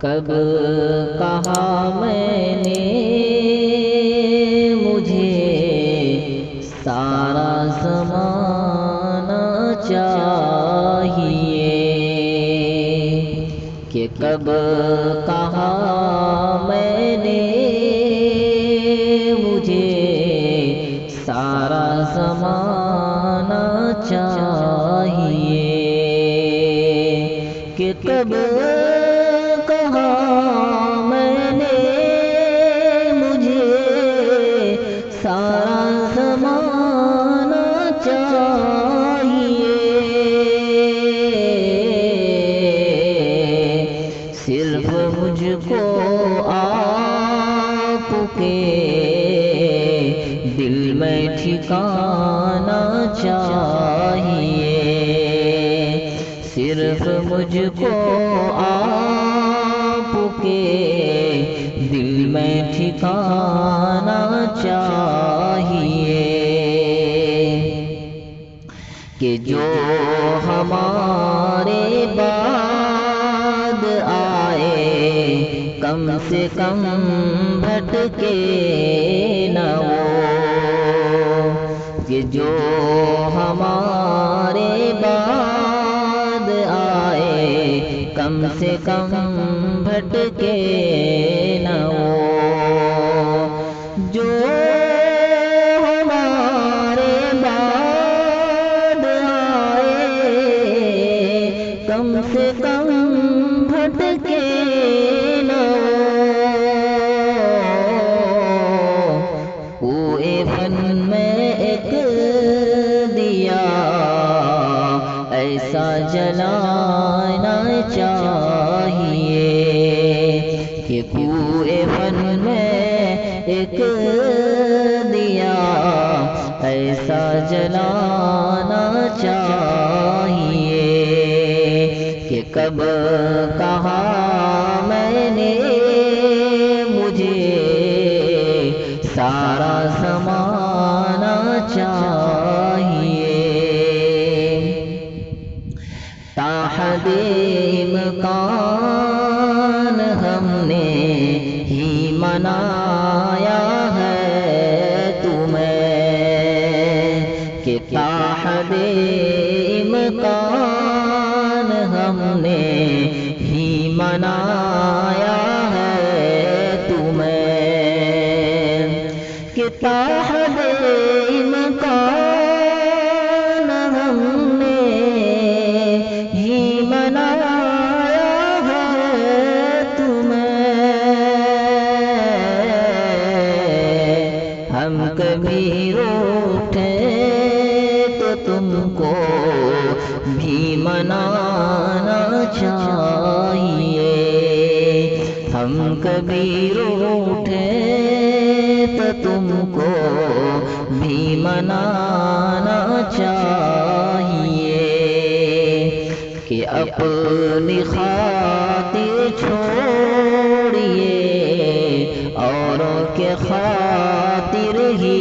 کب کہا میں نے مجھے سارا زمانہ چاہیے، کہ کب کہا میں نے مجھے سارا زمانہ چاہیے، کہ کب کہا میں نے مجھے سارا زمانہ چاہیے، صرف مجھ کو آپ کے دل میں ٹھکانا چاہیے، صرف مجھ کو آپ کے دل میں ٹھکانا چاہیے، کہ جو ہمارے بعد آئے کم سے کم بھٹکے نہ وہ، کہ جو ہمارے بعد آئے کم سے کم بھٹکے نہ وہ، جو ہمارے بعد آئے کم سے کم بھٹکے نہ وہ، کوئے فن میں ایک دیا ایسا جلانا چاہیے، کہ کوئے فن میں ایک دیا ایسا جلانا چاہیے، کہ کب کہا میں نے مجھے سارا زمانہ چاہیے، تا حد امکان ہم نے ہی منایا ہے تمہیں، کہ تا حد امکان ہم نے ہی منایا ہے تمہیں، کہ تا حد امکان ہم نے ہی منایا ہے تمہیں، ہم کبھی روٹھے تو تم کو بھی منانا چاہیے، ہم کبھی روٹھے تو تم کو بھی منانا چاہیے، کہ اپنی خاطر چھوڑیے اوروں کے خاطر ہی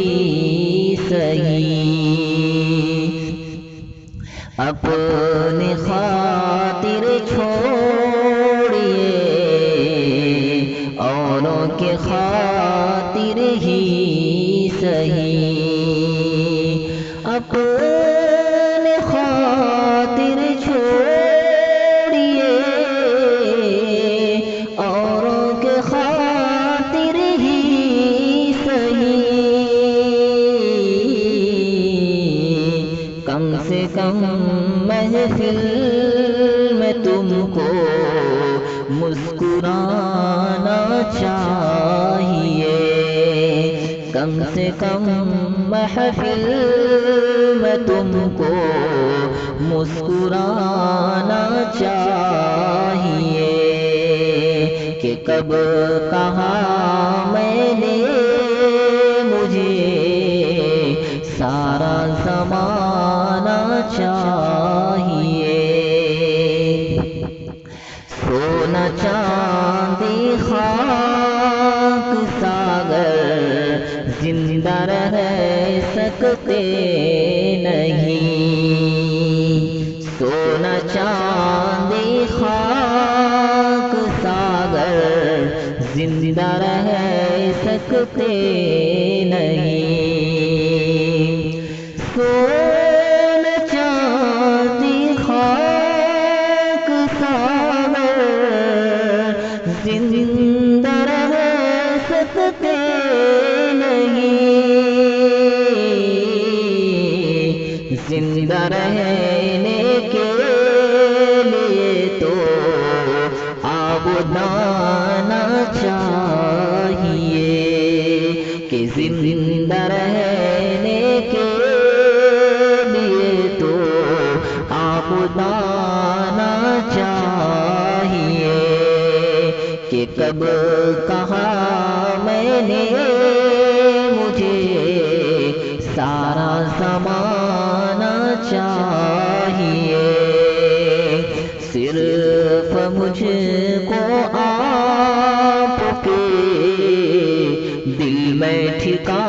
صحیح، اپنی خاطر چھوڑیے اوروں کے خاطر ہی صحیح، اپنی خاطر چھوڑیے اوروں کے خاطر ہی صحیح، کم سے کم محفل میں تم کو مسکرانا چاہیے، کم سے کم محفل میں تم کو مسکرانا چاہیے، کہ کب کہا میں نے مجھے سارا زمانہ چاہیے، سونا چاندی خاک ساگر زندہ رہ سکتے نہیں، سونا چاندی خاک ساگر زندہ رہ سکتے نہیں۔ سونا چاندی خاک ساور زندہ رہ سکتے نہیں۔ زندہ رہنے کے لیے تو آب و دانہ چاہیے، کہ زندہ رہنے کے لیے تو آب و دانہ چاہیے، کہ کب کہا میں نے مجھے سارا زمانہ چاہیے، صرف مجھ کو آپ کے دل میں ٹھکانہ